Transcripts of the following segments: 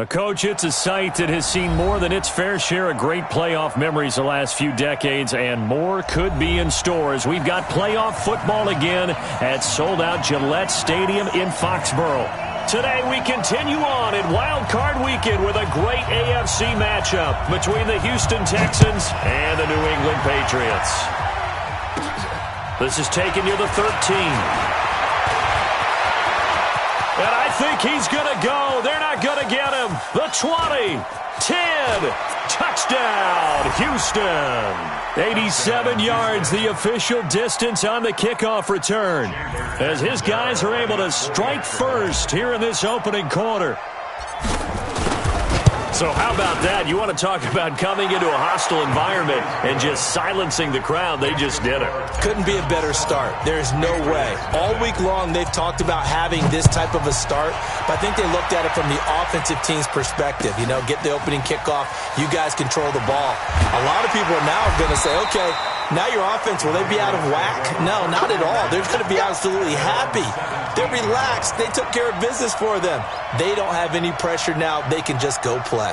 Coach, it's a site that has seen more than its fair share of great playoff memories the last few decades, and more could be in store as we've got playoff football again at sold-out Gillette Stadium in Foxborough. Today we continue on in Wild Card Weekend with a great AFC matchup between the Houston Texans and the New England Patriots. This is taken near the 13. And I think he's going to go. They're not going to get him. The 20, 10, touchdown, Houston. 87 yards, the official distance on the kickoff return, as his guys are able to strike first here in this opening quarter. So how about that? You want to talk about coming into a hostile environment and just silencing the crowd. They just did it. Couldn't be a better start. There's no way. All week long they've talked about having this type of a start, but I think they looked at it from the offensive team's perspective. You know, get the opening kickoff. You guys control the ball. A lot of people are now going to say, okay, now your offense, will they be out of whack? No, not at all. They're going to be absolutely happy. They're relaxed. They took care of business for them. They don't have any pressure now. They can just go play.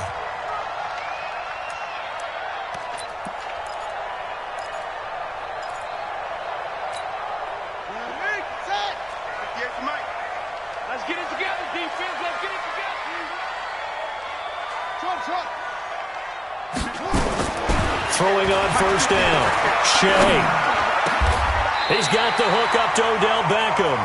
Let's get it together, defense. Let's get it together. Throwing on first down. Shea. He's got the hook up to Odell Beckham.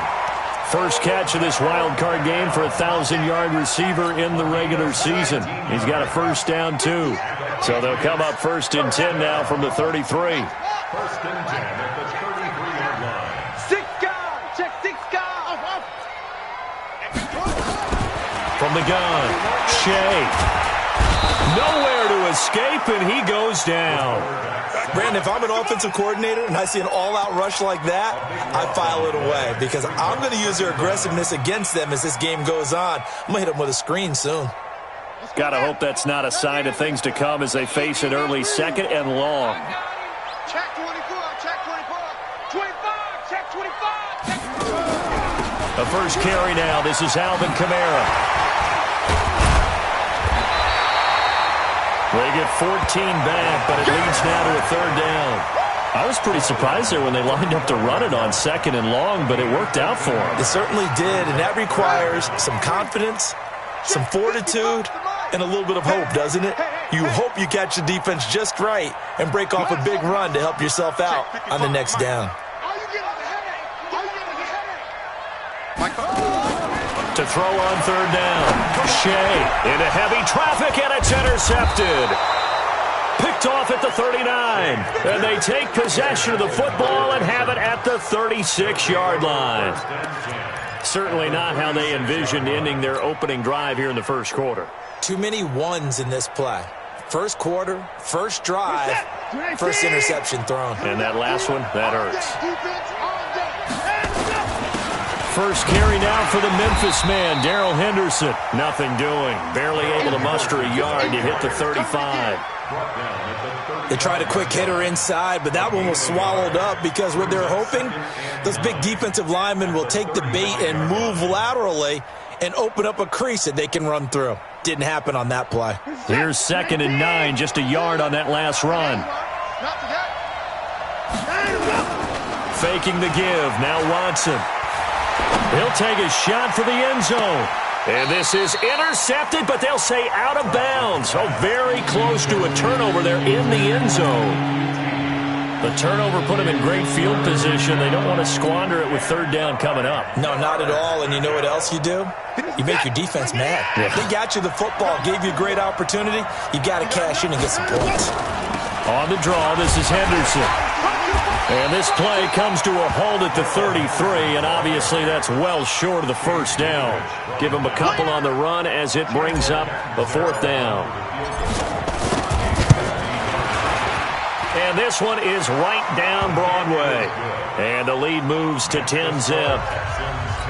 First catch of this wild card game for a 1,000-yard receiver in the regular season. He's got a first down, too. So they'll come up first and 10 now from the 33. First and 10 at the 33-yard line. 6 guys. Check 6 guys. From the gun, Shea. Nowhere to escape, and he goes down. Brandon, if I'm an offensive coordinator and I see an all-out rush like that, I file it away because I'm going to use their aggressiveness against them as this game goes on. I'm going to hit them with a screen soon. Got to hope that's not a sign of things to come as they face an early second and long. Check 24, check 24. 25, check 25. Check 25. The first carry now. This is Alvin Kamara. They get 14 back, but it leads now to a third down. I was pretty surprised there when they lined up to run it on second and long, but it worked out for them. It certainly did, and that requires some confidence, some fortitude, and a little bit of hope, doesn't it? You hope you catch the defense just right and break off a big run to help yourself out on the next down. To throw on third down. Shea into heavy traffic, and it's intercepted. Picked off at the 39. And they take possession of the football and have it at the 36-yard line. Certainly not how they envisioned ending their opening drive here in the first quarter. Too many ones in this play. First quarter, first drive, first interception thrown. And that last one, that hurts. First carry now for the Memphis man, Darrell Henderson. Nothing doing. Barely able to muster a yard to hit the 35. They tried a quick hitter inside, but that one was swallowed up because what they're hoping, those big defensive linemen will take the bait and move laterally and open up a crease that they can run through. Didn't happen on that play. Here's 2nd and 9, just a yard on that last run. Faking the give, now Watson. He'll take a shot for the end zone. And this is intercepted, but they'll say out of bounds. So very close to a turnover there in the end zone. The turnover put them in great field position. They don't want to squander it with third down coming up. No, not at all. And you know what else you do? You make your defense mad. Yeah. They got you the football, gave you a great opportunity. You got to cash in and get some points. On the draw, this is Henderson. And this play comes to a halt at the 33, and obviously that's well short of the first down. Give him a couple on the run as it brings up the 4th down. And this one is right down Broadway. And the lead moves to 10-zip.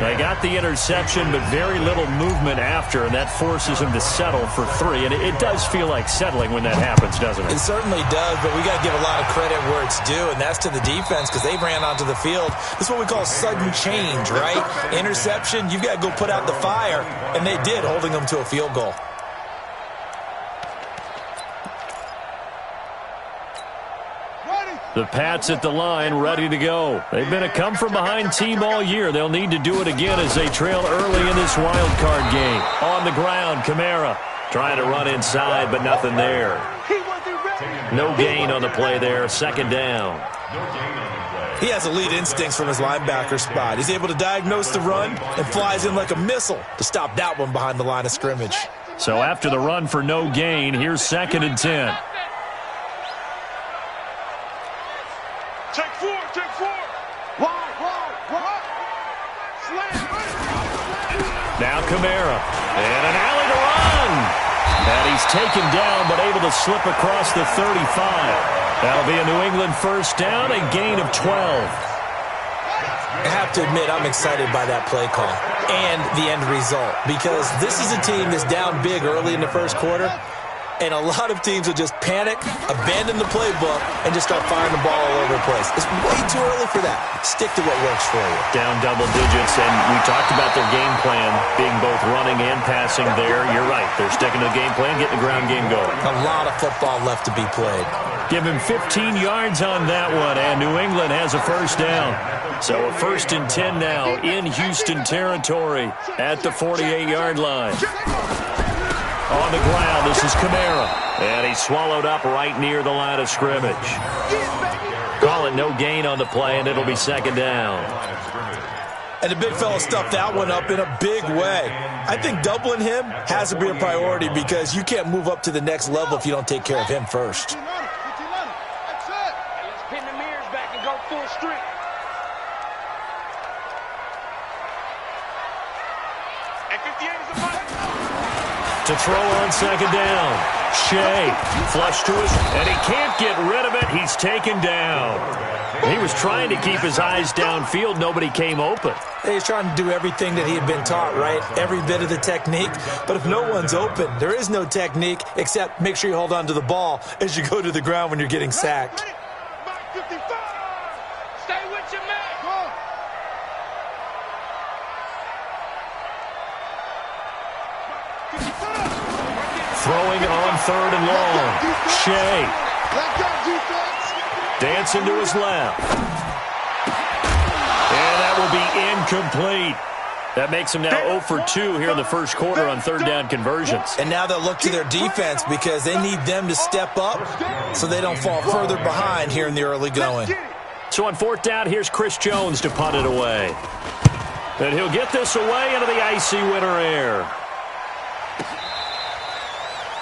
They got the interception, but very little movement after, and that forces them to settle for 3. And it does feel like settling when that happens, doesn't it? It certainly does, but we got to give a lot of credit where it's due, and that's to the defense because they ran onto the field. This is what we call sudden change, right? Interception, you've got to go put out the fire, and they did, holding them to a field goal. The Pats at the line, ready to go. They've been a come-from-behind team all year. They'll need to do it again as they trail early in this wild card game. On the ground, Kamara trying to run inside, but nothing there. No gain on the play there. Second down. He has elite instincts from his linebacker spot. He's able to diagnose the run and flies in like a missile to stop that one behind the line of scrimmage. So after the run for no gain, here's 2nd and 10. Take four. Now Kamara. And an alley to run. And he's taken down, but able to slip across the 35. That'll be a New England first down, a gain of 12. I have to admit, I'm excited by that play call and the end result, because this is a team that's down big early in the first quarter, and a lot of teams will just panic, abandon the playbook, and just start firing the ball all over the place. It's way too early for that. Stick to what works for you. Down double digits, and we talked about their game plan being both running and passing there. You're right. They're sticking to the game plan, getting the ground game going. A lot of football left to be played. Give him 15 yards on that one, and New England has a first down. So a 1st and 10 now in Houston territory at the 48-yard line. On the ground, this is Kamara. And he's swallowed up right near the line of scrimmage. Call it no gain on the play, and it'll be 2nd down. And the big fella stuffed that one up in a big way. I think doubling him has to be a priority, because you can't move up to the next level if you don't take care of him first. To throw on 2nd down. Shea, flush to his, and he can't get rid of it. He's taken down. He was trying to keep his eyes downfield. Nobody came open. He's trying to do everything that he had been taught, right? Every bit of the technique. But if no one's open, there is no technique except make sure you hold on to the ball as you go to the ground when you're getting sacked. Throwing on 3rd and long. Shea. Dancing to his left. And that will be incomplete. That makes him now 0 for 2 here in the first quarter on 3rd down conversions. And now they'll look to their defense, because they need them to step up so they don't fall further behind here in the early going. So on 4th down, here's Chris Jones to punt it away. And he'll get this away into the icy winter air.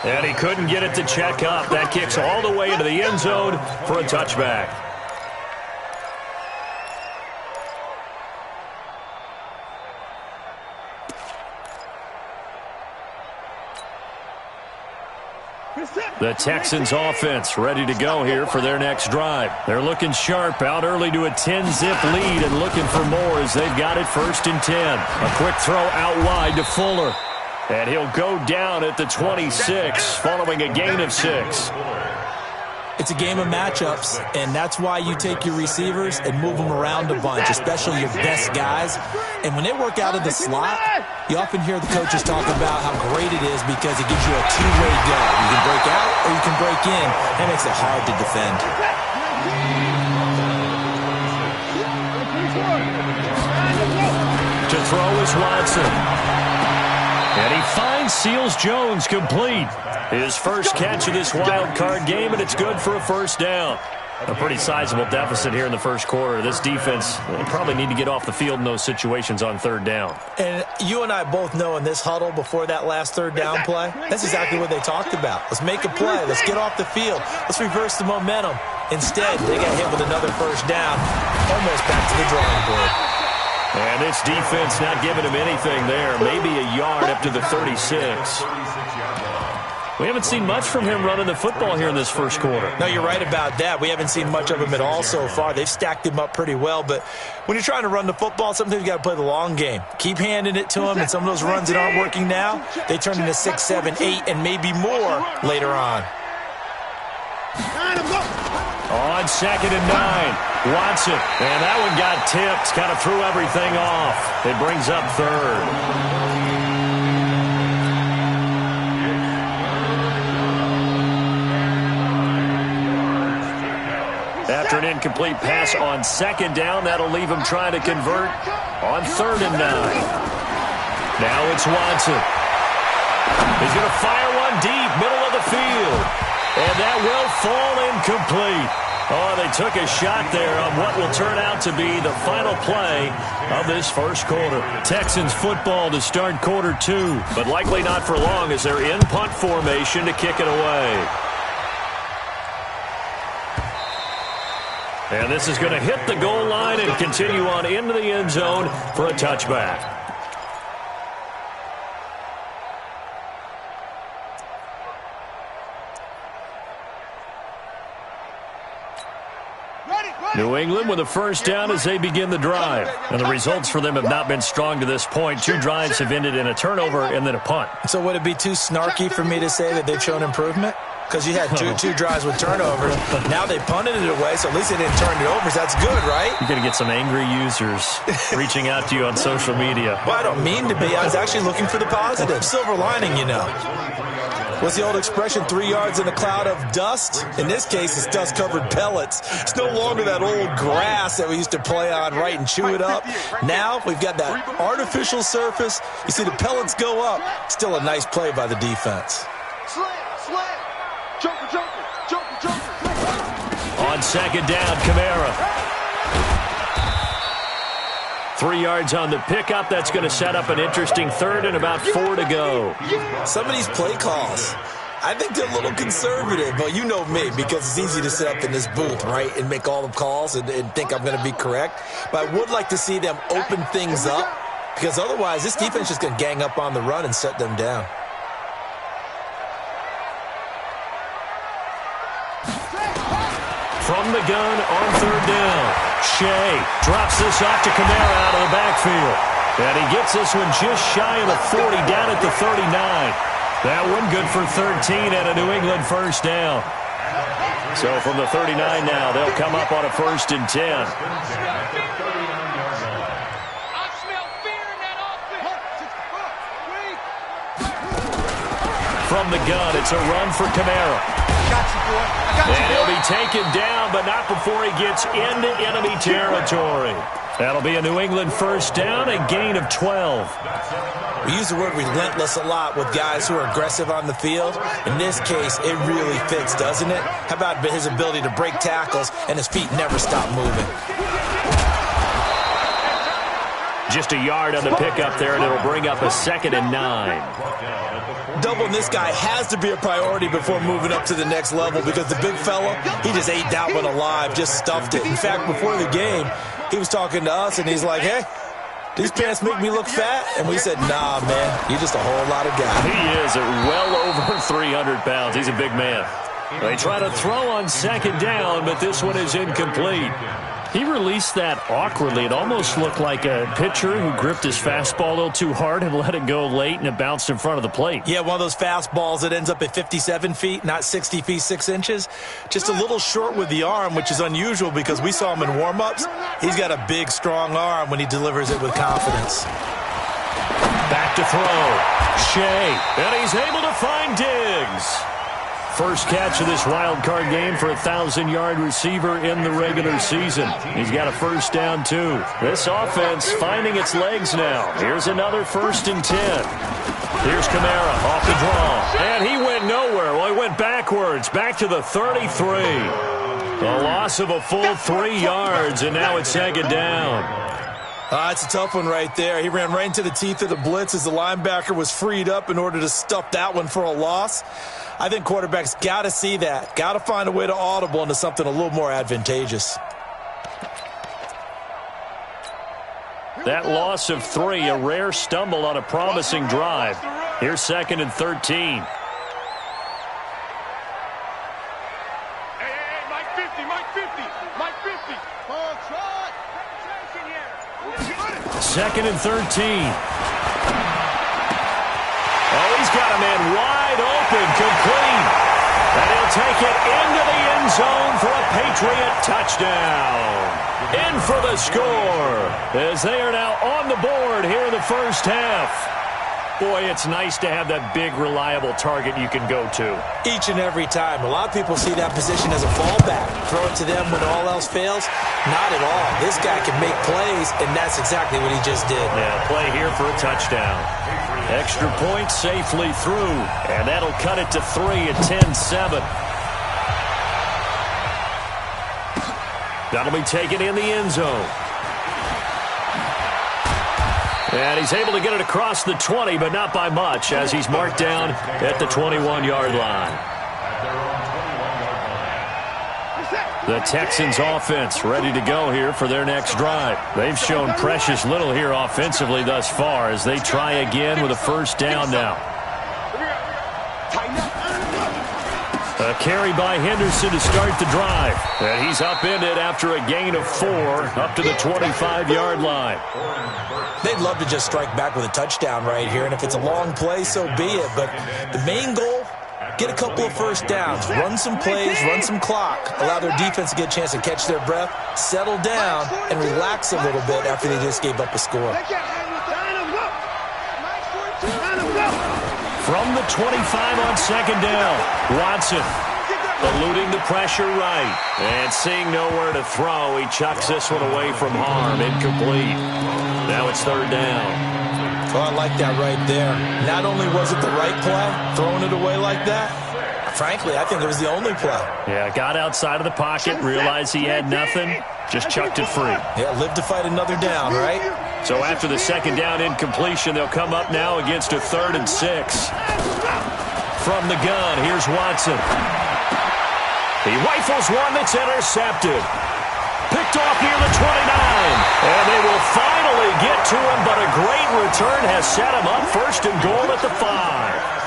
And he couldn't get it to check up. That kicks all the way into the end zone for a touchback. The Texans offense ready to go here for their next drive. They're looking sharp, out early to a 10-zip lead and looking for more as they've got it 1st and 10. A quick throw out wide to Fuller. And he'll go down at the 26 following a gain of 6. It's a game of matchups, and that's why you take your receivers and move them around a bunch, especially your best guys. And when they work out of the slot, you often hear the coaches talk about how great it is because it gives you a two-way go. You can break out or you can break in. That makes it hard to defend. To throw is Watson. And he finds Seals Jones complete. His first catch of this wild card game, and it's good for a first down. A pretty sizable deficit here in the first quarter. This defense will probably need to get off the field in those situations on 3rd down. And you and I both know in this huddle before that last 3rd down play, that's exactly what they talked about. Let's make a play. Let's get off the field. Let's reverse the momentum. Instead, they got hit with another first down, almost back to the drawing board. And this defense not giving him anything there. Maybe a yard up to the 36. We haven't seen much from him running the football here in this first quarter. No, you're right about that. We haven't seen much of him at all so far. They've stacked him up pretty well. But when you're trying to run the football, sometimes you got to play the long game. Keep handing it to him, and some of those runs that aren't working now, they turn into 6, 7, 8, and maybe more later on. On 2nd and 9, Watson. And that one got tipped, kind of threw everything off. It brings up 3rd. After an incomplete pass on second down, that'll leave him trying to convert on 3rd and 9. Now it's Watson. He's going to fire one deep, middle of the field. And that will fall incomplete. Oh, they took a shot there on what will turn out to be the final play of this first quarter. Texans football to start quarter 2, but likely not for long as they're in punt formation to kick it away. And this is going to hit the goal line and continue on into the end zone for a touchback. New England with a first down as they begin the drive. And the results for them have not been strong to this point. 2 drives have ended in a turnover and then a punt. So would it be too snarky for me to say that they've shown improvement? Because you had two drives with turnovers. Now they punted it away, so at least they didn't turn it over. So that's good, right? You're going to get some angry users reaching out to you on social media. Well, I don't mean to be. I was actually looking for the positive. Silver lining, you know. What's the old expression, 3 yards in a cloud of dust? In this case, it's dust-covered pellets. It's no longer that old grass that we used to play on, right, and chew it up. Now we've got that artificial surface. You see the pellets go up. Still a nice play by the defense. On second down, Kamara. 3 yards on the pickup. That's going to set up an interesting 3rd and about 4 to go. Some of these play calls, I think they're a little conservative, but you know me, because it's easy to sit up in this booth, right, and make all the calls and think I'm going to be correct. But I would like to see them open things up, because otherwise this defense is just going to gang up on the run and set them down. From the gun on 3rd down. Shea drops this off to Kamara out of the backfield. And he gets this one just shy of the 40 down at the 39. That one good for 13 and a New England first down. So from the 39 now, they'll come up on a 1st and 10. From the gun, it's a run for Kamara. And he'll be taken down, but not before he gets into enemy territory. That'll be a New England first down, a gain of 12. We use the word relentless a lot with guys who are aggressive on the field. In this case, it really fits, doesn't it? How about his ability to break tackles and his feet never stop moving? Just a yard on the pickup there, and it'll bring up a 2nd and 9. Doubling this guy has to be a priority before moving up to the next level, because the big fella, he just ate that one alive, just stuffed it. In fact, before the game, he was talking to us, and he's like, hey, these pants make me look fat? And we said, nah, man, you're just a whole lot of guy. He is at well over 300 pounds. He's a big man. They try to throw on second down, but this one is incomplete. He released that awkwardly. It almost looked like a pitcher who gripped his fastball a little too hard and let it go late, and it bounced in front of the plate. Yeah, one of those fastballs that ends up at 57 feet, not 60 feet, 6 inches. Just a little short with the arm, which is unusual because we saw him in warm-ups. He's got a big, strong arm when he delivers it with confidence. Back to throw. Shea, and he's able to find Diggs. First catch of this wild card game for a 1,000-yard receiver in the regular season. He's got a first down, too. This offense finding its legs now. Here's another 1st and 10. Here's Kamara off the draw. And he went nowhere. Well, he went backwards, back to the 33. A loss of a full 3 yards, and now it's 2nd down. It's a tough one right there. He ran right into the teeth of the blitz as the linebacker was freed up in order to stuff that one for a loss. I think quarterbacks got to see that. Got to find a way to audible into something a little more advantageous. That loss of 3, a rare stumble on a promising drive. Here's 2nd and 13. Second and 13. Oh, he's got a man wide open, complete. And he'll take it into the end zone for a Patriot touchdown. In for the score, as they are now on the board here in the first half. Boy, it's nice to have that big, reliable target you can go to. Each and every time. A lot of people see that position as a fallback. throw it to them when all else fails? Not at all. This guy can make plays, and that's exactly what he just did. Yeah, play here for a touchdown. Extra point safely through, and that'll cut it to 3 at 10-7. That'll be taken in the end zone. And he's able to get it across the 20, but not by much, as he's marked down at the 21-yard line. The Texans offense ready to go here for their next drive. They've shown precious little here offensively thus far as they try again with a first down now. A carry by Henderson to start the drive. And he's upended after a gain of 4 up to the 25-yard line. They'd love to just strike back with a touchdown right here, and if it's a long play, so be it. But the main goal, get a couple of first downs, run some plays, run some clock, allow their defense to get a chance to catch their breath, settle down, and relax a little bit after they just gave up a score. From the 25 on second down, Watson eluding the pressure right. And seeing nowhere to throw, he chucks this one away from harm. Incomplete. Now it's third down. Oh, I like that right there. Not only was it the right play, throwing it away like that, frankly, I think it was the only play. Yeah, got outside of the pocket, realized he had nothing, just chucked it free. Yeah, live to fight another down, right? So after the second down incompletion, they'll come up now against a 3rd and 6. From the gun, here's Watson. He rifles one that's intercepted. Picked off near the 29. And they will finally get to him, but a great return has set him up first and goal at the 5.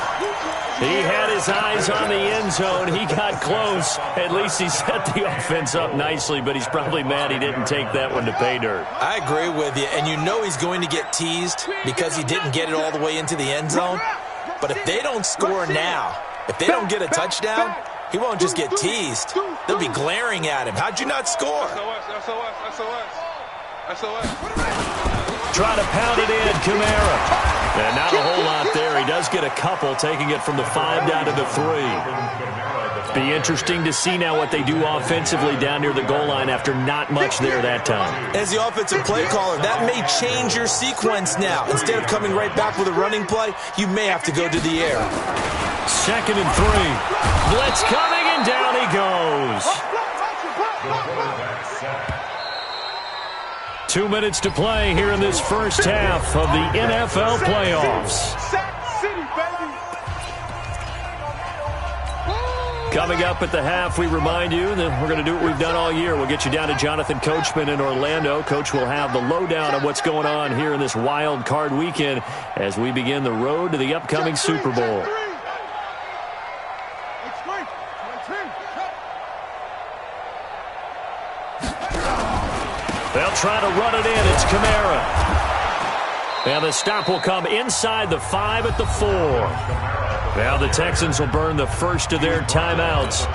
He had his eyes on the end zone. He got close. At least he set the offense up nicely, but he's probably mad he didn't take that one to pay dirt. I agree with you, and you know he's going to get teased because he didn't get it all the way into the end zone. But if they don't score now, if they don't get a touchdown, he won't just get teased. They'll be glaring at him. How'd you not score? Try to pound it in, Kamara. And not a whole lot there. He does get a couple, taking it from the 5 down to the 3. Be interesting to see now what they do offensively down near the goal line after not much there that time. As the offensive play caller, that may change your sequence now. Instead of coming right back with a running play, you may have to go to the air. 2nd and 3. Blitz coming, and down he goes. 2 minutes to play here in this first half of the NFL playoffs. Coming up at the half, we remind you that we're going to do what we've done all year. We'll get you down to Jonathan Coachman in Orlando. Coach will have the lowdown on what's going on here in this wild card weekend as we begin the road to the upcoming Super Bowl. They'll try to run it in. It's Kamara. And the stop will come inside the 5 at the 4. Now the Texans will burn the first of their timeouts.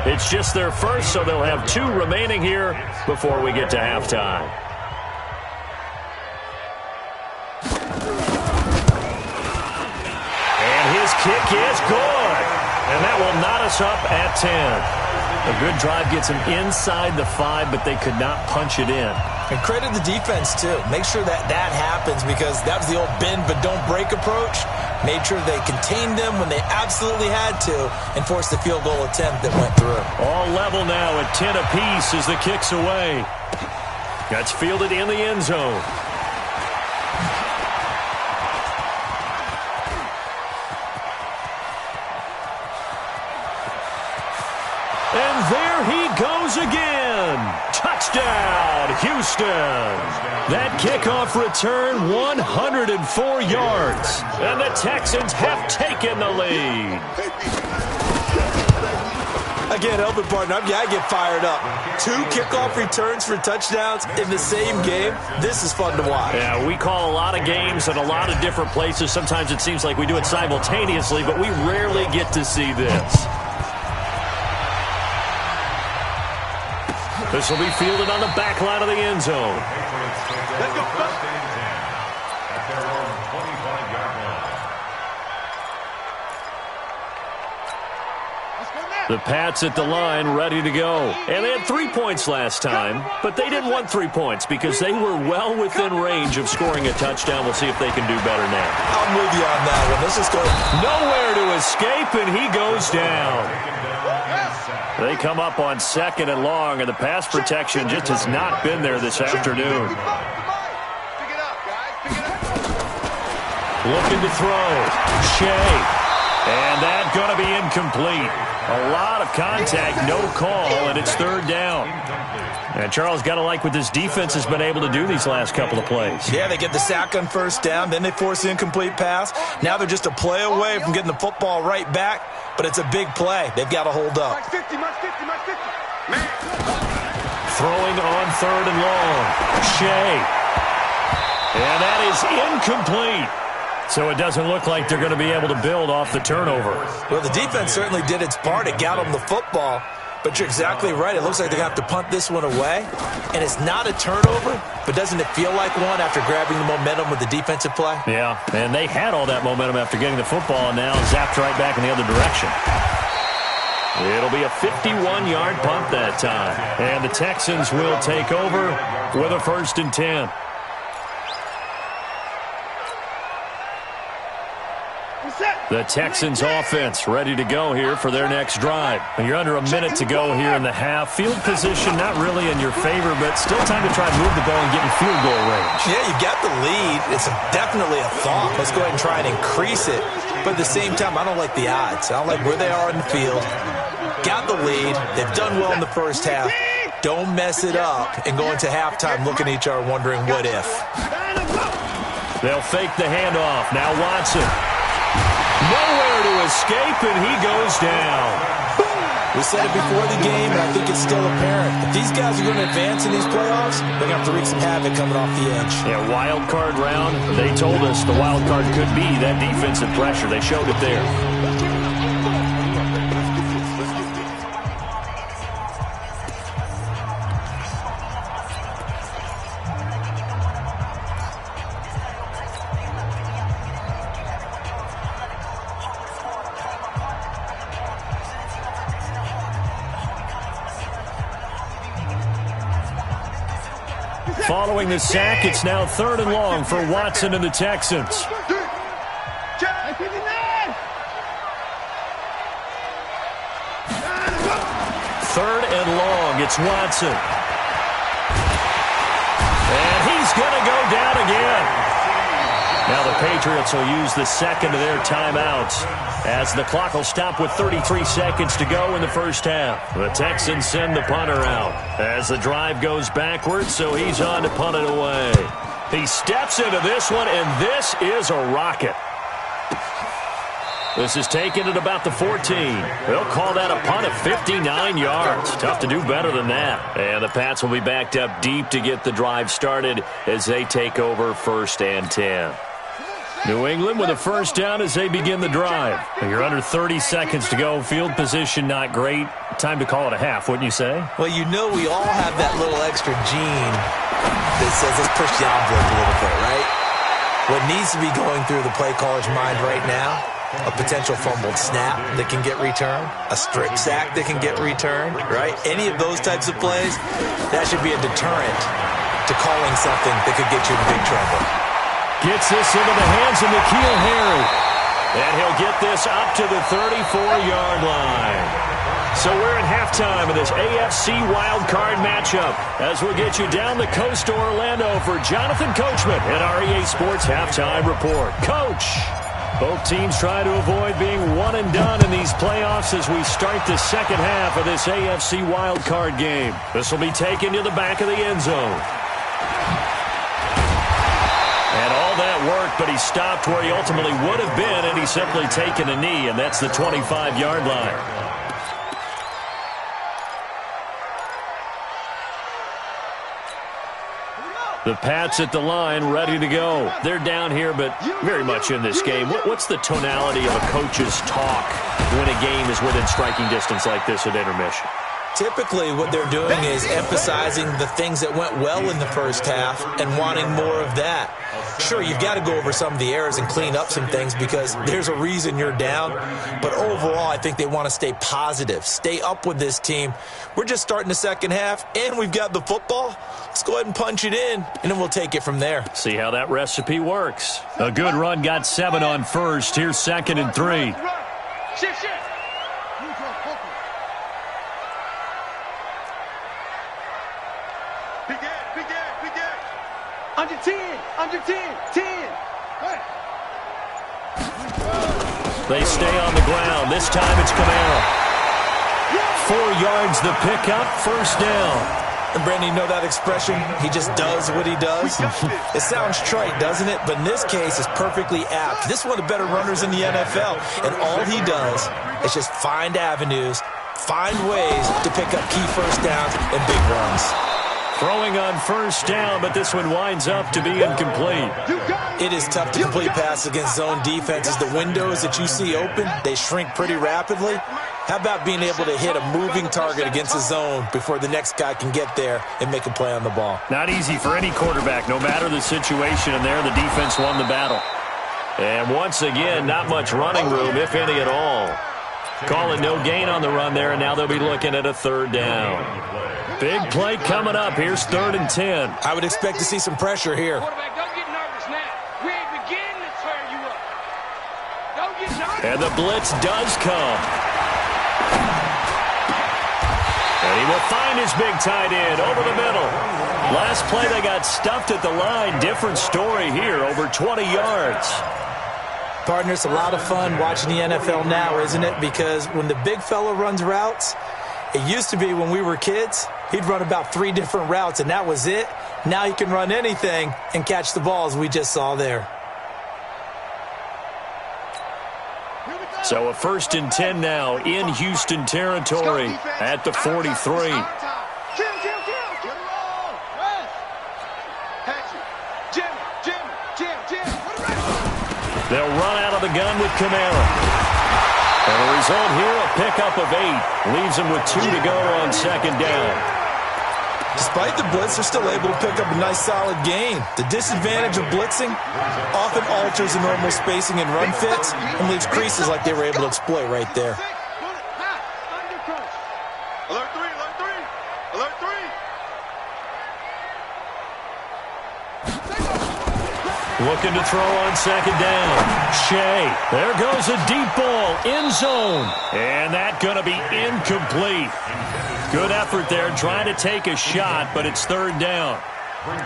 It's just their first, so they'll have 2 remaining here before we get to halftime. And his kick is good. And that will knot us up at 10. A good drive gets them inside the 5, but they could not punch it in. And credit the defense, too. Make sure that happens because that was the old bend but don't break approach. Made sure they contained them when they absolutely had to and forced the field goal attempt that went through. All level now at 10 apiece as the kick's away. That's fielded in the end zone. And there he goes again. Touchdown, Houston. That kickoff return, 104 yards. And the Texans have taken the lead. Again, Elvin partner, I get fired up. 2 kickoff returns for touchdowns in the same game. This is fun to watch. Yeah, we call a lot of games at a lot of different places. Sometimes it seems like we do it simultaneously, but we rarely get to see this. This will be fielded on the back line of the end zone. The Pats at the line, ready to go. And they had 3 points last time, but they didn't want 3 points because they were well within range of scoring a touchdown. We'll see if they can do better now. I'm with you on that one. Let's just go. Nowhere to escape, and he goes down. They come up on 2nd and long, and the pass protection just has not been there this afternoon. Looking to throw. Shea. And that's going to be incomplete. A lot of contact, no call, and it's 3rd down. And Charles, got to like what this defense has been able to do these last couple of plays. Yeah, they get the sack on 1st down, then they force the incomplete pass. Now they're just a play away from getting the football right back, but it's a big play. They've got to hold up. Throwing on 3rd and long. Shea. And that is incomplete. So it doesn't look like they're going to be able to build off the turnover. Well, the defense certainly did its part. It got them the football. But you're exactly right. It looks like they're going to have to punt this one away. And it's not a turnover, but doesn't it feel like one after grabbing the momentum with the defensive play? Yeah, and they had all that momentum after getting the football and now zapped right back in the other direction. It'll be a 51-yard punt that time. And the Texans will take over with a 1st and 10. The Texans offense ready to go here for their next drive. You're under a minute to go here in the half. Field position not really in your favor, but still time to try and move the ball and get in field goal range. Yeah, you got the lead. It's definitely a thought. Let's go ahead and try and increase it. But at the same time, I don't like the odds. I don't like where they are in the field. Got the lead. They've done well in the 1st half. Don't mess it up and go into halftime looking at each other wondering what if. They'll fake the handoff. Now Watson. Nowhere to escape, and he goes down. We said it before the game, and I think it's still apparent. If these guys are going to advance in these playoffs, they're going to have to wreak some havoc coming off the edge. Yeah, wild card round. They told us the wild card could be that defensive pressure. They showed it there. Following the sack, it's now 3rd and long for Watson and the Texans. 3rd and long, it's Watson. And he's going to go down again. Now the Patriots will use the 2nd of their timeouts as the clock will stop with 33 seconds to go in the 1st half. The Texans send the punter out as the drive goes backwards, so he's on to punt it away. He steps into this one, and this is a rocket. This is taken at about the 14. They'll call that a punt of 59 yards. Tough to do better than that. And the Pats will be backed up deep to get the drive started as they take over 1st and 10. New England with a 1st down as they begin the drive. You're under 30 seconds to go. Field position not great. Time to call it a half, wouldn't you say? Well, you know we all have that little extra gene that says let's push the envelope a little bit, right? What needs to be going through the play caller's mind right now, a potential fumbled snap that can get returned, a strip sack that can get returned, right? Any of those types of plays, that should be a deterrent to calling something that could get you in big trouble. Gets this into the hands of N'Keal Harry. And he'll get this up to the 34-yard line. So we're at halftime of this AFC wildcard matchup as we'll get you down the coast to Orlando for Jonathan Coachman at our EA Sports Halftime Report. Coach, both teams try to avoid being one and done in these playoffs as we start the 2nd half of this AFC wildcard game. This will be taken to the back of the end zone. And all that worked, but he stopped where he ultimately would have been, and he's simply taken a knee, and that's the 25-yard line. The Pats at the line, ready to go. They're down here, but very much in this game. What's the tonality of a coach's talk when a game is within striking distance like this at intermission? Typically, what they're doing is emphasizing the things that went well in the first half and wanting more of that. Sure, you've got to go over some of the errors and clean up some things because there's a reason you're down. But overall, I think they want to stay positive, stay up with this team. We're just starting the second half, and we've got the football. Let's go ahead and punch it in, and then we'll take it from there. See how that recipe works. A good run got 7 on first. Here's 2nd and 3. Shift. Under 10, 10. They stay on the ground. This time it's Camaro. 4 yards the pickup, first down. And Brandon, you know that expression? He just does what he does. It sounds trite, doesn't it? But in this case, it's perfectly apt. This is one of the better runners in the NFL. And all he does is just find avenues, find ways to pick up key first downs and big runs. Throwing on first down, but this one winds up to be incomplete. It is tough to complete passes against zone defenses. The windows that you see open, they shrink pretty rapidly. How about being able to hit a moving target against a zone before the next guy can get there and make a play on the ball? Not easy for any quarterback, no matter the situation, and there the defense won the battle. And once again, not much running room, if any at all. Calling no gain on the run there, and now they'll be looking at a 3rd down. Big play coming up. Here's 3rd and 10. I would expect to see some pressure here. Quarterback, don't get nervous now. We ain't beginning to tear you up. Don't get nervous. And the blitz does come. And he will find his big tight end over the middle. Last play, they got stuffed at the line. Different story here, over 20 yards. Partner, it's a lot of fun watching the NFL now, isn't it? Because when the big fella runs routes, it used to be when we were kids, he'd run about 3 different routes, and that was it. Now he can run anything and catch the ball, as we just saw there. So a 1st and 10 now in Houston territory at the 43. They'll run out of the gun with Camaro. And the result here, a pickup of 8. Leaves them with 2 to go on 2nd down. Despite the blitz, they're still able to pick up a nice solid gain. The disadvantage of blitzing often alters the normal spacing and run fits and leaves creases like they were able to exploit right there. Alert 3. Looking to throw on 2nd down. Shea. There goes a deep ball. End zone. And that going to be incomplete. Good effort there trying to take a shot, but it's 3rd down.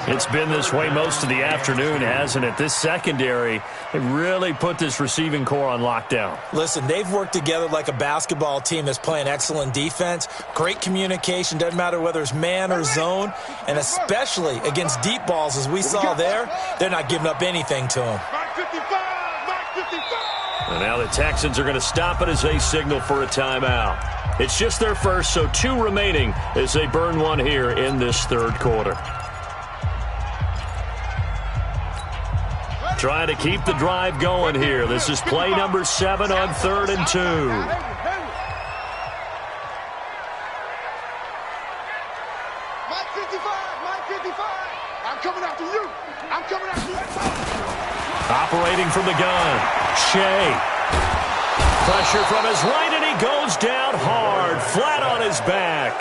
It's been this way most of the afternoon, hasn't it? This secondary, they really put this receiving core on lockdown. Listen, they've worked together like a basketball team that's playing excellent defense. Great communication, doesn't matter whether it's man or zone, and especially against deep balls as we saw there, they're not giving up anything to them. And now the Texans are going to stop it as they signal for a timeout. It's just their first, so 2 remaining as they burn one here in this 3rd quarter. Trying to keep the drive going here. This is play number 7 on 3rd and 2. I'm coming after you. Operating from the gun. Shea. Pressure from his right, and he goes down hard, flat on his back.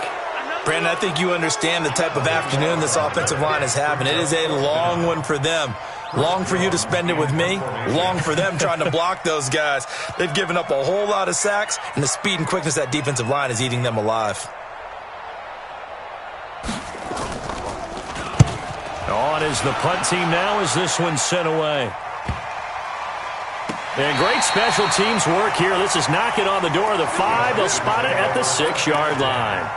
Brandon, I think you understand the type of afternoon this offensive line is having. It is a long one for them. Long for you to spend it with me. Long for them trying to block those guys. They've given up a whole lot of sacks, and the speed and quickness of that defensive line is eating them alive. On is the punt team now as this one's sent away. And great special teams work here. This is knocking on the door of the 5. They'll spot it at the 6-yard line.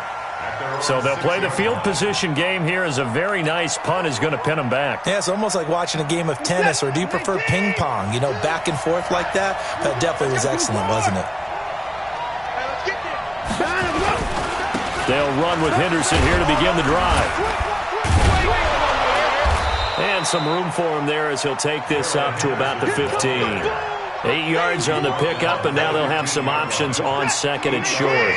So they'll play the field position game here as a very nice punt is going to pin them back. Yeah, it's almost like watching a game of tennis, or do you prefer ping pong? You know, back and forth like that? That definitely was excellent, wasn't it? They'll run with Henderson here to begin the drive. And some room for him there as he'll take this up to about the 15. 8 yards on the pickup, and now they'll have some options on 2nd and short.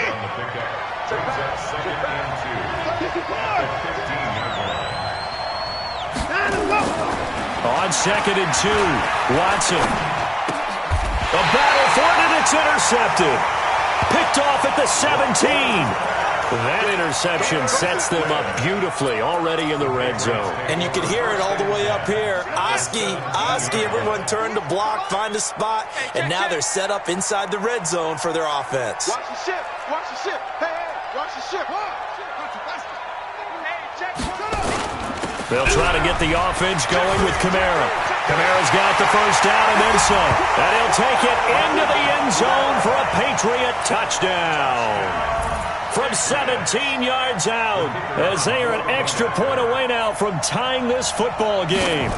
On 2nd and 2, Watson. A battle for it, and it's intercepted. Picked off at the 17. That interception sets them up beautifully already in the red zone. And you can hear it all the way up here. Oski, everyone turned to block, find a spot, and now they're set up inside the red zone for their offense. Watch the ship. Watch the ship. Hey, watch the ship. Hey, check. They'll try to get the offense going with Kamara. Kamara's got the first down and then some. And he'll take it into the end zone for a Patriot touchdown. From 17 yards out, as they are an extra point away now from tying this football game.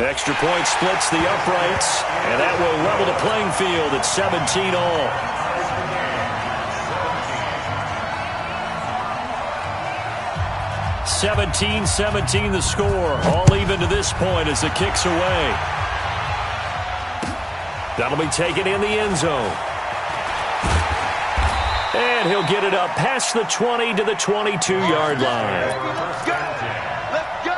Extra point splits the uprights, and that will level the playing field at 17 all. (17-17) the score, all even to this point as the kick's away. That'll be taken in the end zone. And he'll get it up past the 20 to the 22-yard line. Let's go. Let's go.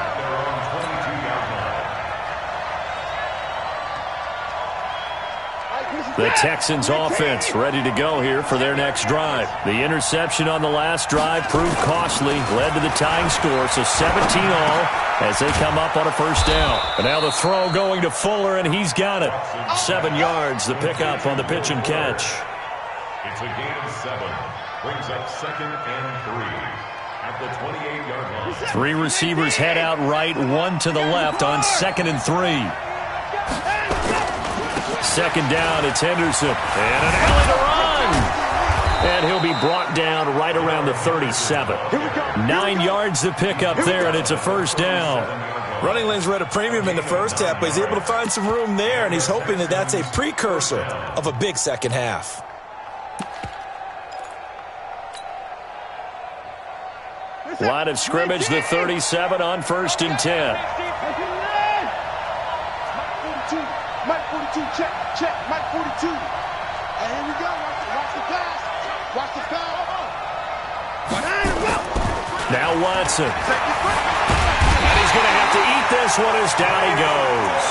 The Texans offense ready to go here for their next drive. The interception on the last drive proved costly, led to the tying score, so 17 all as they come up on a first down. And now the throw going to Fuller, and he's got it. 7 yards, the pickup on the pitch and catch. It's a gain of 7. Brings up 2nd and 3 at the 28-yard line. 3 receivers head out right, 1 to the left on 2nd and 3. Second down, it's Henderson. And an alley to run. And he'll be brought down right around the 37. 9 yards to pick up there, and it's a first down. Running lanes were at a premium in the first half, but he's able to find some room there, and he's hoping that that's a precursor of a big second half. Line of scrimmage, the 37 on 1st and 10. Mike 42, check, Mike 42. And here we go, watch the pass, watch the foul. Now Watson. And he's going to have to eat this one as down he goes.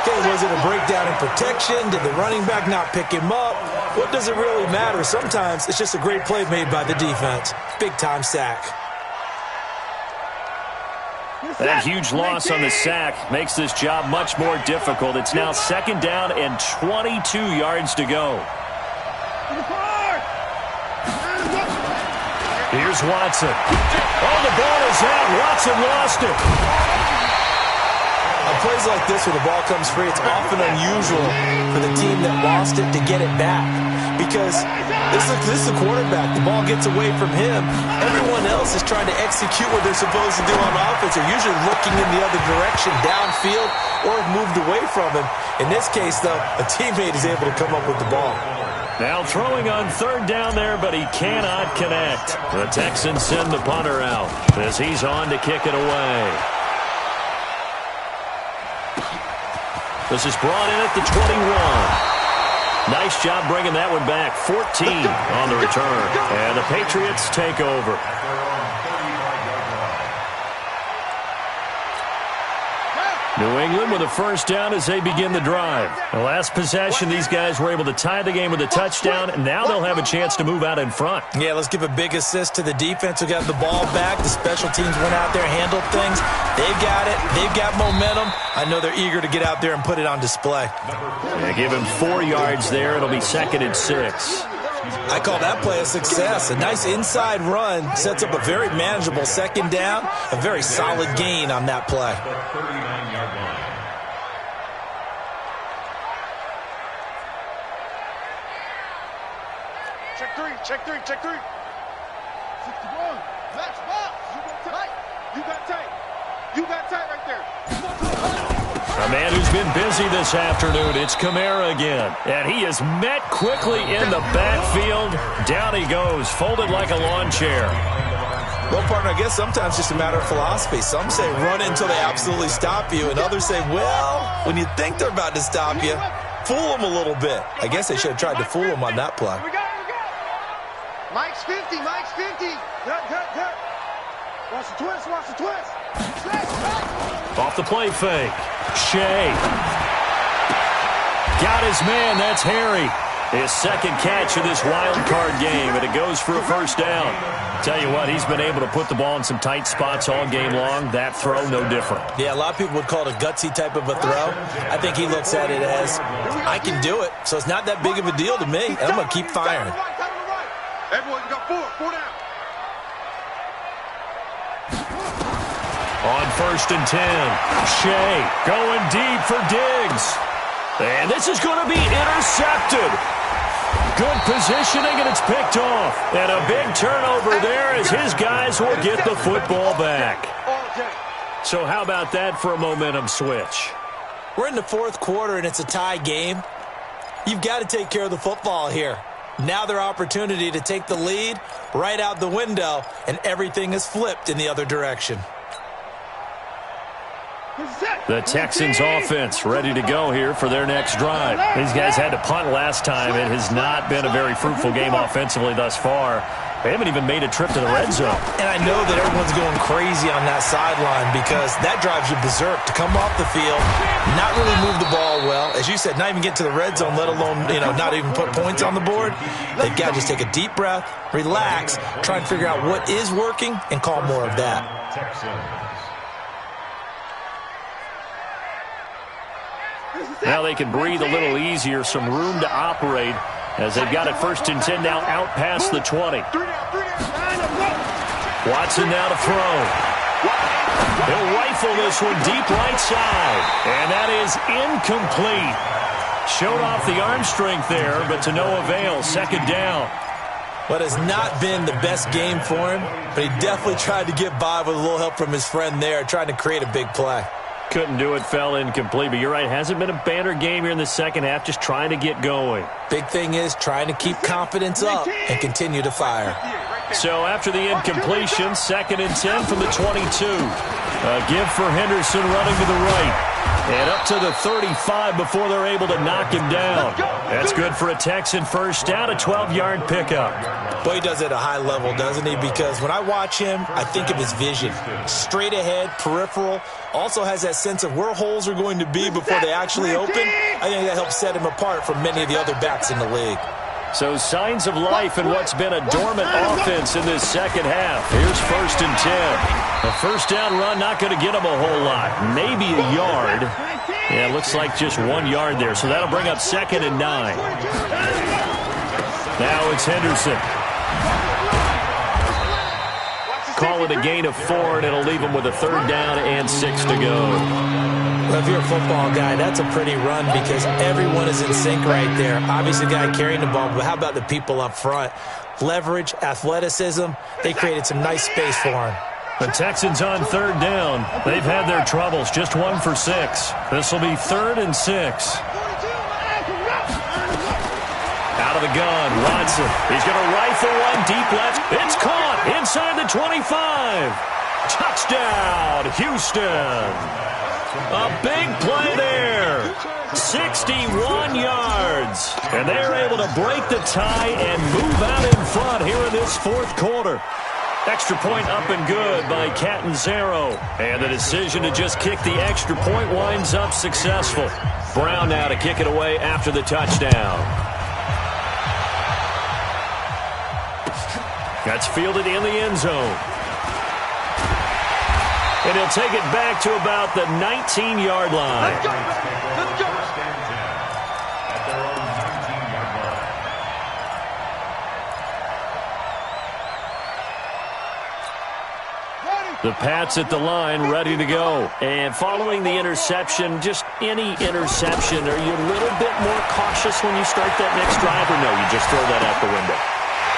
Okay, was it a breakdown in protection? Did the running back not pick him up? What does it really matter? Sometimes it's just a great play made by the defense. Big-time sack. That huge loss on the sack makes this job much more difficult. It's now 2nd down and 22 yards to go. Here's Watson. Oh, the ball is out. Watson lost it. On plays like this where the ball comes free, it's often unusual for the team that lost it to get it back. Because this is the quarterback. The ball gets away from him. Everyone else is trying to execute what they're supposed to do on offense. They're usually looking in the other direction, downfield, or have moved away from him. In this case, though, a teammate is able to come up with the ball. Now throwing on 3rd down there, but he cannot connect. The Texans send the punter out as he's on to kick it away. This is brought in at the 21. Nice job bringing that one back. 14 on the return. And the Patriots take over. New England with a first down as they begin the drive. The last possession, these guys were able to tie the game with a touchdown, and now they'll have a chance to move out in front. Yeah, let's give a big assist to the defense who got the ball back. The special teams went out there, handled things. They've got it. They've got momentum. I know they're eager to get out there and put it on display. They give him 4 yards there. It'll be 2nd and 6. I call that play a success. A nice inside run sets up a very manageable 2nd down. A very solid gain on that play. Check three. 61. Left spot. You got tight right there. A man who's been busy this afternoon, it's Kamara again. And he is met quickly in the backfield. Down he goes, folded like a lawn chair. Well, partner, I guess sometimes it's just a matter of philosophy. Some say run until they absolutely stop you, and others say, well, when you think they're about to stop you, fool them a little bit. I guess they should have tried to fool them on that play. Mike, Mike's 50, Mike's 50. Good. Watch the twist, watch the twist. Off the play fake. Shea. Got his man, that's Harry. His second catch of this wild card game, and it goes for a first down. Tell you what, he's been able to put the ball in some tight spots all game long. That throw, no different. Yeah, a lot of people would call it a gutsy type of a throw. I think he looks at it as, I can do it, so it's not that big of a deal to me, and I'm going to keep firing. Everyone got four down. On 1st and 10, Shea going deep for Diggs. And this is going to be intercepted. Good positioning, and it's picked off. And a big turnover there as his guys will get the football back. So how about that for a momentum switch? We're in the fourth quarter, and it's a tie game. You've got to take care of the football here. Now their opportunity to take the lead right out the window, and everything is flipped in the other direction. The Texans offense ready to go here for their next drive. These guys had to punt last time. It has not been a very fruitful game offensively thus far. They haven't even made a trip to the red zone. And I know that everyone's going crazy on that sideline because that drives you berserk to come off the field, not really move the ball well. As you said, not even get to the red zone, let alone, not even put points on the board. They've got to just take a deep breath, relax, try and figure out what is working, and call more of that. Now they can breathe a little easier, some room to operate as they've got it 1st and 10 now out past the 20. Watson now to throw. He'll rifle this one deep right side, and that is incomplete. Showed off the arm strength there, but to no avail. 2nd down. What has not been the best game for him, but he definitely tried to get by with a little help from his friend there, trying to create a big play. Couldn't do it, fell incomplete, but you're right, hasn't been a banner game here in the second half, just trying to get going. Big thing is trying to keep confidence up and continue to fire. So after the incompletion, 2nd and 10 from the 22. A give for Henderson running to the right. And up to the 35 before they're able to knock him down. That's good for a Texan first down, a 12-yard pickup. Boy, he does it at a high level, doesn't he? Because when I watch him, I think of his vision. Straight ahead, peripheral. Also has that sense of where holes are going to be before they actually open. I think that helps set him apart from many of the other backs in the league. So signs of life in what's been a dormant offense in this second half. Here's 1st and 10. A first down run, not going to get him a whole lot. Maybe a yard. Yeah, it looks like just 1 yard there. So that'll bring up 2nd and 9. Now it's Henderson. Call it a gain of 4, and it'll leave him with a 3rd down and 6 to go. Well, if you're a football guy, that's a pretty run because everyone is in sync right there. Obviously, the guy carrying the ball, but how about the people up front? Leverage, athleticism, they created some nice space for him. The Texans on 3rd down. They've had their troubles, just 1 for 6. This will be 3rd and 6. Out of the gun, Watson. He's going to rifle one deep left. It's caught inside the 25. Touchdown, Houston. A big play there. 61 yards. And they're able to break the tie and move out in front here in this 4th quarter. Extra point up and good by Catanzaro. And the decision to just kick the extra point winds up successful. Brown now to kick it away after the touchdown. That's fielded in the end zone. And he'll take it back to about the 19-yard line. Let's go. Let's go. The Pats at the line, ready to go. And following the interception, just any interception, are you a little bit more cautious when you start that next drive, or no, you just throw that out the window?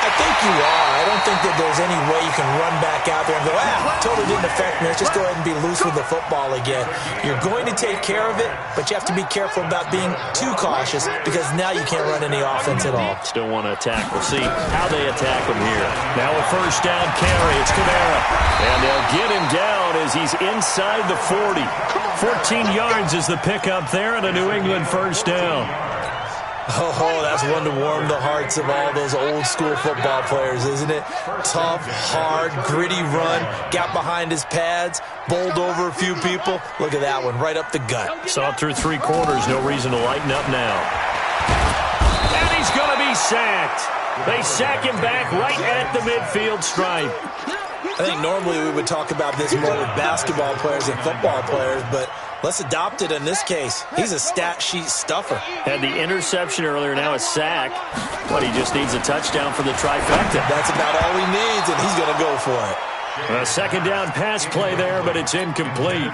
I think you are. I don't think that there's any way you can run back out there and go, totally didn't affect me. Let's just go ahead and be loose with the football again. You're going to take care of it, but you have to be careful about being too cautious because now you can't run any offense at all. Still want to attack. We'll see how they attack him here. Now a first down carry. It's Kamara. And they'll get him down as he's inside the 40. 14 yards is the pickup there and a New England first down. Oh, that's one to warm the hearts of all those old-school football players, isn't it? Tough, hard, gritty run, got behind his pads, bowled over a few people. Look at that one, right up the gut. Saw it through 3 quarters, no reason to lighten up now. And he's going to be sacked. They sack him back right at the midfield stripe. I think normally we would talk about this more with basketball players and football players, but let's adopt it in this case. He's a stat sheet stuffer. Had the interception earlier, now a sack. But he just needs a touchdown for the trifecta. That's about all he needs, and he's going to go for it. A second down pass play there, but it's incomplete.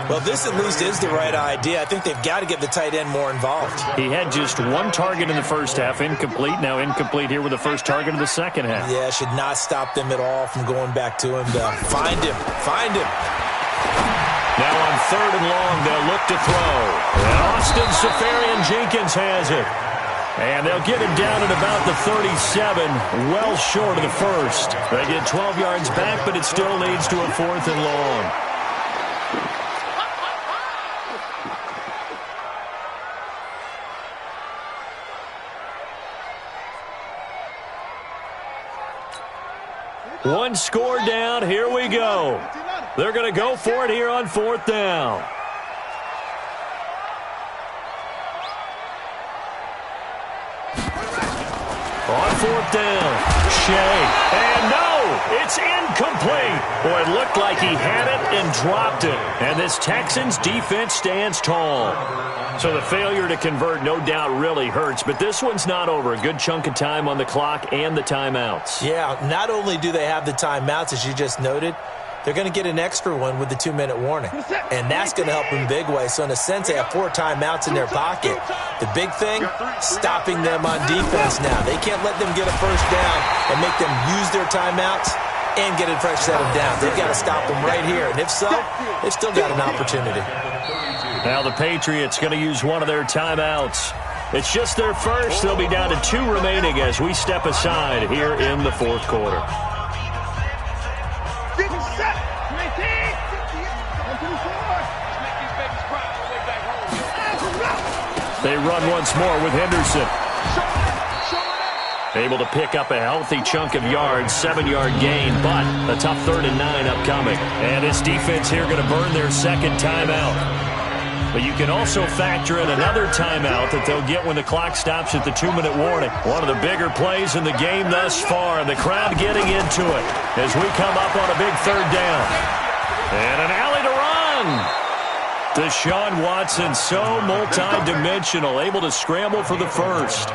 Well, this at least is the right idea. I think they've got to get the tight end more involved. He had just 1 target in the first half, incomplete. Now incomplete here with the first target of the second half. Yeah, should not stop them at all from going back to him to find him. Find him. Now on 3rd and long, they'll look to throw. And Austin Safarian-Jenkins has it. And they'll get him down at about the 37, well short of the first. They get 12 yards back, but it still leads to a 4th and long. One score down. Here we go. They're going to go for it here on 4th down. On 4th down, Shea. And no, it's incomplete. Boy, it looked like he had it and dropped it. And this Texans defense stands tall. So the failure to convert no doubt really hurts, but this one's not over. A good chunk of time on the clock and the timeouts. Yeah, not only do they have the timeouts, as you just noted, they're going to get an extra one with the 2-minute warning. And that's going to help them big way. So in a sense, they have 4 timeouts in their pocket. The big thing, stopping them on defense now. They can't let them get a first down and make them use their timeouts and get a fresh set of downs. They've got to stop them right here. And if so, they've still got an opportunity. Now the Patriots going to use one of their timeouts. It's just their first. They'll be down to 2 remaining as we step aside here in the 4th quarter. They run once more with Henderson. Able to pick up a healthy chunk of yards, 7-yard gain, but a tough 3rd and 9 upcoming. And this defense here going to burn their second timeout. But you can also factor in another timeout that they'll get when the clock stops at the 2-minute warning. One of the bigger plays in the game thus far, and the crowd getting into it as we come up on a big 3rd down. And an alley to run. Deshaun Watson, so multi-dimensional, able to scramble for the first.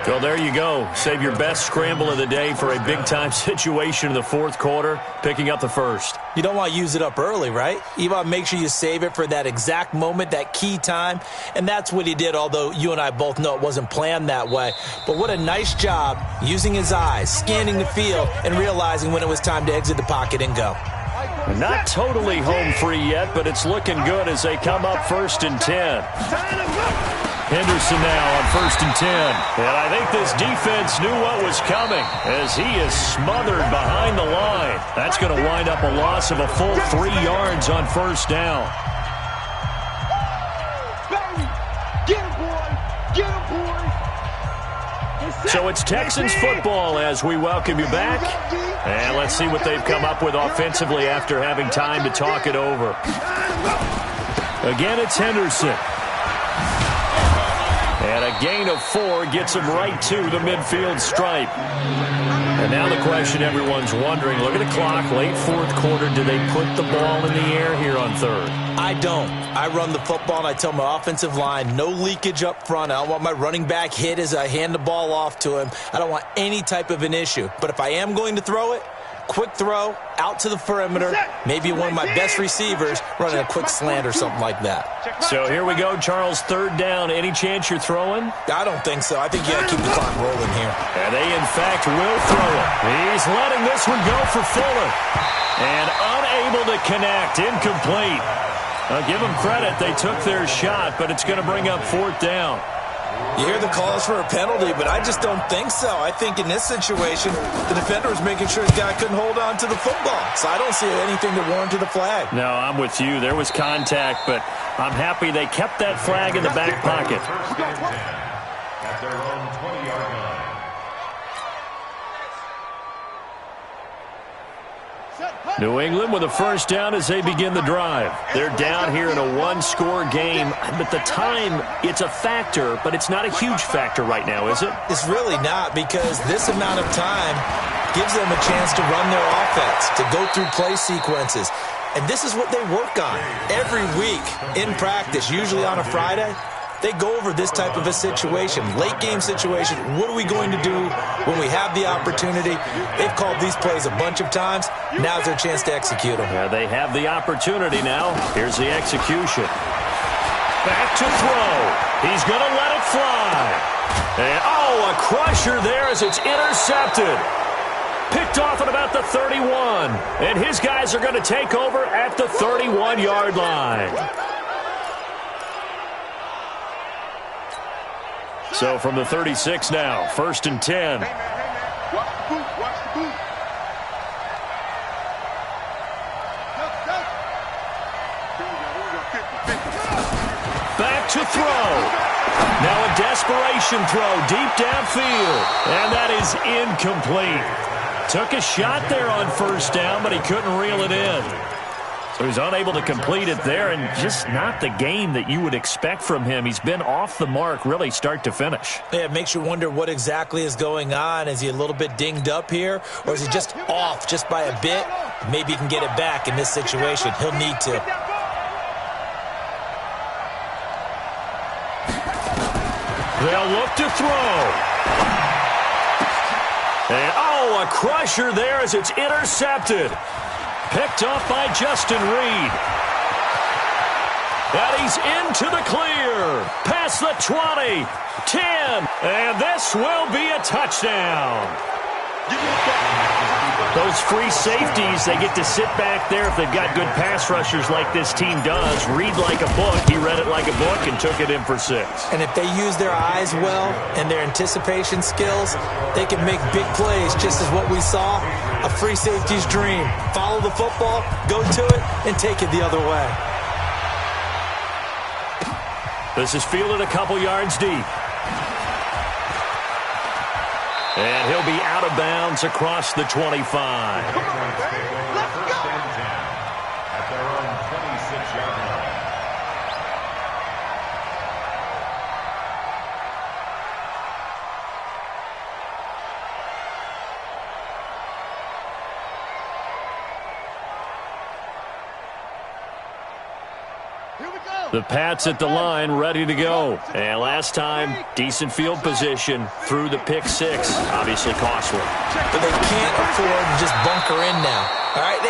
Well, there you go. Save your best scramble of the day for a big-time situation in the 4th quarter, picking up the first. You don't want to use it up early, right? You want to make sure you save it for that exact moment, that key time. And that's what he did, although you and I both know it wasn't planned that way. But what a nice job using his eyes, scanning the field, and realizing when it was time to exit the pocket and go. Not totally home free yet, but it's looking good as they come up 1st and 10. Henderson now on 1st and 10. And I think this defense knew what was coming as he is smothered behind the line. That's going to wind up a loss of a full 3 yards on 1st down. Get him, boy! Get him, boy! So it's Texans football as we welcome you back. And let's see what they've come up with offensively after having time to talk it over. Again, it's Henderson. And a gain of 4 gets him right to the midfield stripe. And now the question everyone's wondering, look at the clock, late 4th quarter, do they put the ball in the air here on 3rd? I don't. I run the football and I tell my offensive line, no leakage up front. I don't want my running back hit as I hand the ball off to him. I don't want any type of an issue. But if I am going to throw it, quick throw, out to the perimeter, maybe one of my best receivers running a quick slant or something like that. So here we go, Charles, 3rd down. Any chance you're throwing? I don't think so. I think you got to keep the clock rolling here. And they, in fact, will throw it. He's letting this one go for Fuller. And unable to connect, incomplete. I'll give them credit. They took their shot, but it's going to bring up 4th down. You hear the calls for a penalty, but I just don't think so. I think in this situation, the defender was making sure his guy couldn't hold on to the football. So I don't see anything that warranted the flag. No, I'm with you. There was contact, but I'm happy they kept that flag in the back pocket. at their own 20-yard line. New England with a first down as they begin the drive. They're down here in a one-score game, but the time, it's a factor, but it's not a huge factor right now, is it? It's really not, because this amount of time gives them a chance to run their offense, to go through play sequences. And this is what they work on every week in practice, usually on a Friday. They go over this type of a situation, late game situation. What are we going to do when we have the opportunity? They've called these plays a bunch of times. Now's their chance to execute them. Yeah, they have the opportunity now. Here's the execution. Back to throw. He's going to let it fly. And, oh, a crusher there as it's intercepted. Picked off at about the 31. And his guys are going to take over at the 31-yard line. So from the 36 now, 1st and 10. Watch the boot, watch the boot. Back to throw. Now a desperation throw deep downfield. And that is incomplete. Took a shot there on first down, but he couldn't reel it in. So he's unable to complete it there, and just not the game that you would expect from him. He's been off the mark really start to finish. Yeah, it makes you wonder what exactly is going on. Is he a little bit dinged up here, or is he just off just by a bit? Maybe he can get it back in this situation. He'll need to. They'll look to throw. And, oh, a crusher there as it's intercepted. Picked off by Justin Reed. And he's into the clear. Past the 20, 10, and this will be a touchdown. Those free safeties, they get to sit back there if they've got good pass rushers like this team does. Read like a book. He read it like a book and took it in for 6. And if they use their eyes well and their anticipation skills, they can make big plays, just as what we saw. A free safety's dream. Follow the football, go to it, and take it the other way. This is fielded a couple yards deep. And he'll be out of bounds across the 25. Let's go. First and 10 at their own 26-yard line. The Pats at the line, ready to go. And last time, decent field position through the pick 6. Obviously costly. But they can't afford to just bunker in now. All right,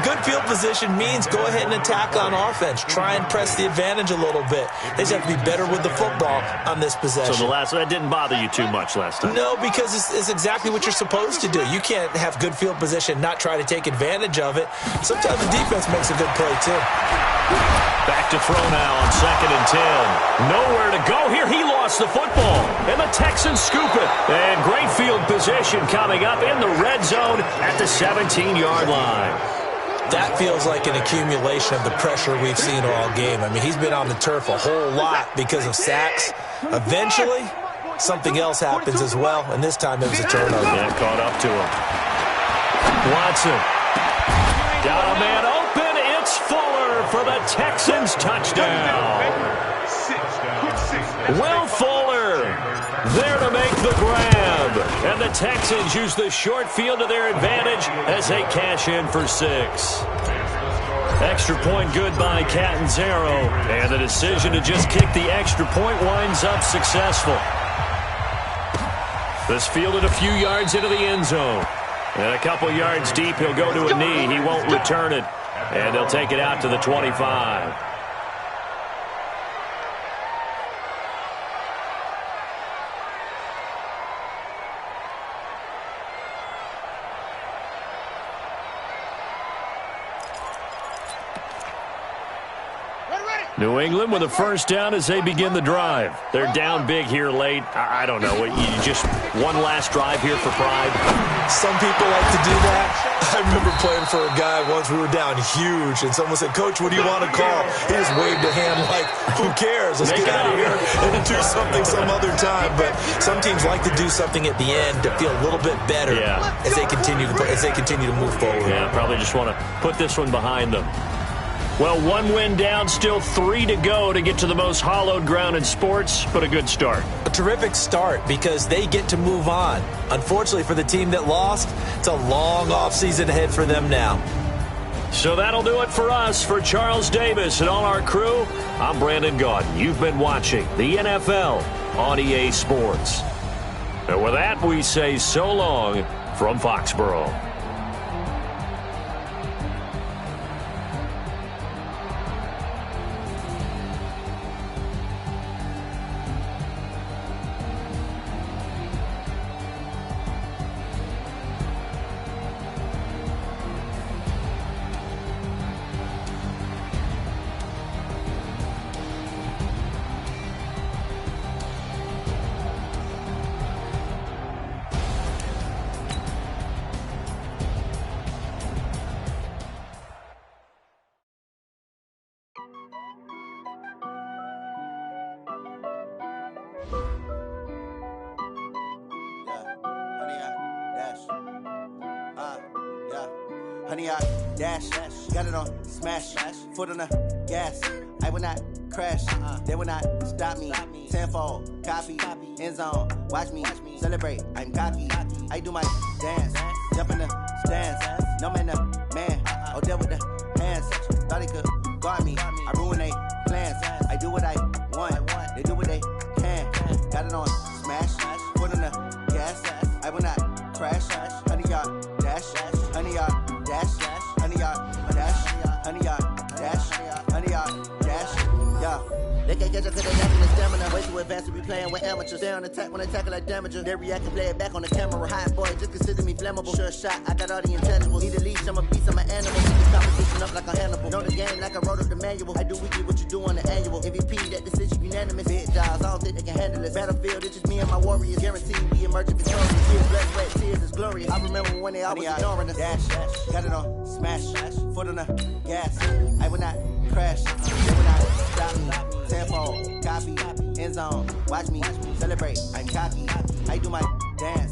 good field position means go ahead and attack on offense. Try and press the advantage a little bit. They just have to be better with the football on this possession. So that didn't bother you too much last time? No, because it's exactly what you're supposed to do. You can't have good field position, not try to take advantage of it. Sometimes the defense makes a good play, too. Back to throw now on 2nd and 10. Nowhere to go here. He lost the football. And the Texans scoop it. And great field position coming up in the red zone at the 17-yard line. That feels like an accumulation of the pressure we've seen all game. I mean, he's been on the turf a whole lot because of sacks. Eventually, something else happens as well, and this time it was a turnover. Yeah, caught up to him. Watson. Got a man open. It's Fuller for the Texans touchdown. Will Fuller there to make the grab. And the Texans use the short field to their advantage as they cash in for 6. Extra point good by Catanzaro. And the decision to just kick the extra point winds up successful. This fielded a few yards into the end zone. And a couple yards deep, he'll go to a knee. He won't return it. And they'll take it out to the 25. New England with a first down as they begin the drive. They're down big here late. I don't know. You just one last drive here for pride. Some people like to do that. I remember playing for a guy once we were down huge, and someone said, Coach, what do you want to call? He just waved a hand like, who cares? Let's get out of here and do something some other time. But some teams like to do something at the end to feel a little bit better as they continue to move forward. Yeah, probably just want to put this one behind them. Well, 1 win down, still 3 to go to get to the most hallowed ground in sports, but a good start. A terrific start because they get to move on. Unfortunately for the team that lost, it's a long offseason ahead for them now. So that'll do it for us. For Charles Davis and all our crew, I'm Brandon Gaudin. You've been watching the NFL on EA Sports. And with that, we say so long from Foxborough. Honey, I dash, got it on smash, foot on the gas. I will not crash, they will not stop me. Tenfold, copy, end zone, watch me celebrate. I'm cocky, I do my dance, jump in the stands. No man, man, oh, there with the hands. Thought he could guard me, I ruin they plans. I do what I want, they do what they can. Got it on smash, foot on the gas. I will not crash, honey, y'all dash, honey, y'all dash, honey, y'all dash, honey, y'all dash, honey, y'all dash, yeah. They can't catch up cause they lacking the stamina. Way too advanced to be playing with amateurs. Stay on attack when they tackle like damager. They react and play it back on the camera. Hot boy, just consider me flammable. Sure shot, I got all the intangibles. Need a leash, I'm a beast, I'm an animal. Keep this competition up like a Hannibal. Know the game like I wrote up the manual. I do weekly what you do on the annual. MVP, that decision unanimous. Big jobs, I don't think they can handle this. Battlefield, it's just me and my warriors. Guaranteed we emerging victorious. Tears, blood, sweat, tears, it's glorious. I remember when they always ignoring us. Dash, got it on smash, foot on the gas. I will not crash, they will not stop me. Tenfold, copy, end zone, watch me celebrate. I'm cocky, I do my dance.